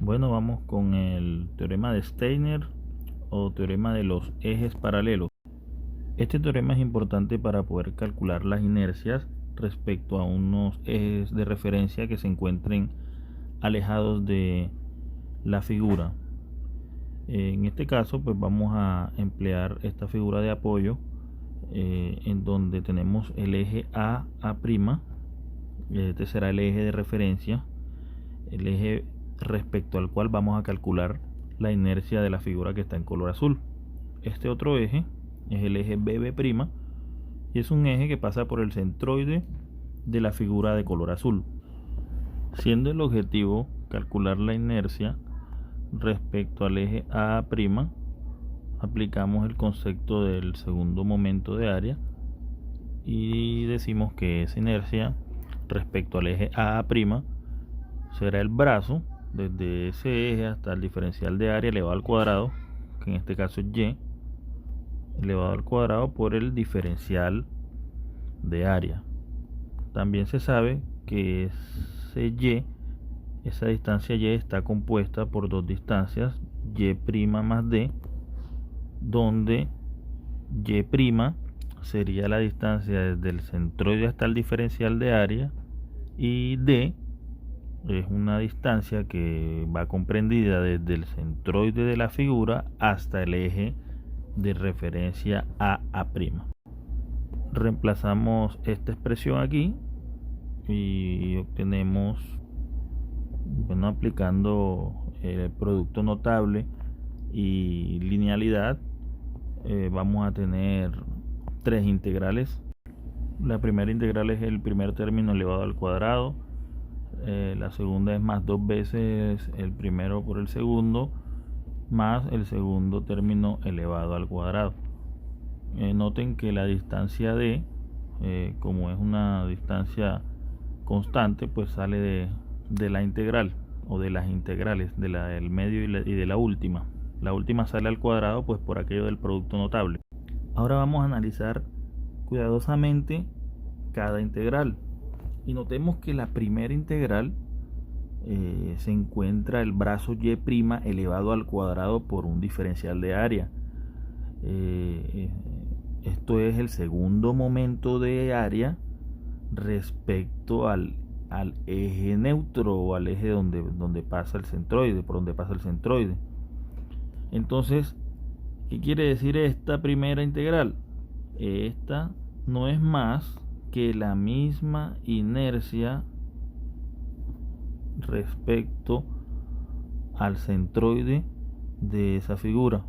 Bueno, vamos con el teorema de Steiner o teorema de los ejes paralelos. Este teorema es importante para poder calcular las inercias respecto a unos ejes de referencia que se encuentren alejados de la figura. En este caso, pues vamos a emplear esta figura de apoyo en donde tenemos el eje A', este será el eje de referencia, el eje respecto al cual vamos a calcular la inercia de la figura que está en color azul. Este otro eje es el eje BB' y es un eje que pasa por el centroide de la figura de color azul, siendo el objetivo calcular la inercia respecto al eje A'. Aplicamos el concepto del segundo momento de área y decimos que esa inercia respecto al eje A' será el brazo desde ese eje hasta el diferencial de área elevado al cuadrado, que en este caso es y, elevado al cuadrado por el diferencial de área. También se sabe que esa distancia y está compuesta por dos distancias, y' más d, donde y' sería la distancia desde el centroide hasta el diferencial de área y d es una distancia que va comprendida desde el centroide de la figura hasta el eje de referencia A'. Reemplazamos esta expresión aquí y obtenemos, bueno, aplicando el producto notable y linealidad, vamos a tener tres integrales. La primera integral es el primer término elevado al cuadrado. La segunda es más dos veces el primero por el segundo, más el segundo término elevado al cuadrado. Noten que la distancia d, como es una distancia constante, pues sale de la integral o de las integrales, de la del medio y de la última. La última sale al cuadrado pues por aquello del producto notable. Ahora vamos a analizar cuidadosamente cada integral. Y notemos que la primera integral se encuentra el brazo y' elevado al cuadrado por un diferencial de área. Esto es el segundo momento de área respecto al eje neutro o al eje donde pasa el centroide, por donde pasa el centroide. Entonces, ¿qué quiere decir esta primera integral? Esta no es más que la misma inercia respecto al centroide de esa figura,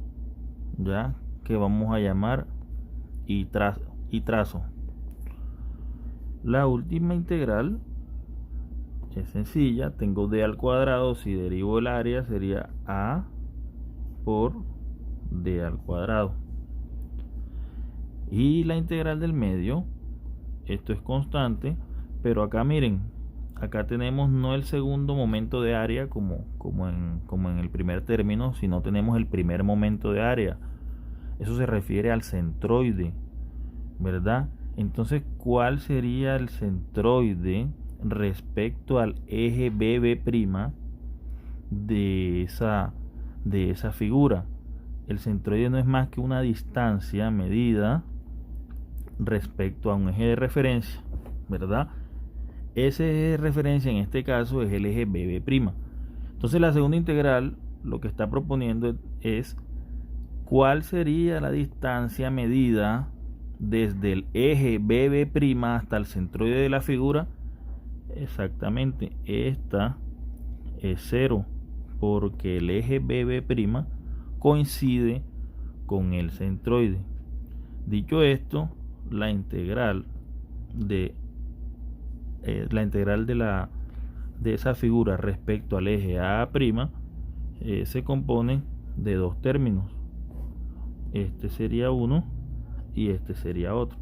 ya que vamos a llamar y trazo. La última integral es sencilla, tengo d al cuadrado, si derivo el área sería a por d al cuadrado. Y la integral del medio, esto es constante, pero acá miren, acá tenemos no el segundo momento de área como en el primer término, sino tenemos el primer momento de área. Eso se refiere al centroide, ¿verdad? Entonces, ¿cuál sería el centroide respecto al eje BB' de esa figura? El centroide no es más que una distancia medida respecto a un eje de referencia, ¿verdad? Ese eje de referencia en este caso es el eje BB'. Entonces la segunda integral lo que está proponiendo es cuál sería la distancia medida desde el eje BB' hasta el centroide de la figura. Exactamente, esta es 0 porque el eje BB' coincide con el centroide. Dicho esto, la integral de esa figura respecto al eje A' se compone de dos términos. Este sería uno y este sería otro.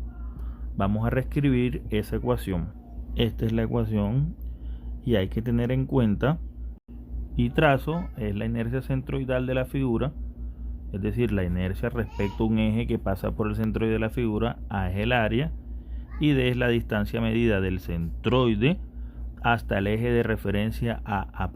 Vamos a reescribir esa ecuación. Esta es la ecuación y hay que tener en cuenta y trazo es la inercia centroidal de la figura, es decir, la inercia respecto a un eje que pasa por el centroide de la figura. A es el área y d es la distancia medida del centroide hasta el eje de referencia A'.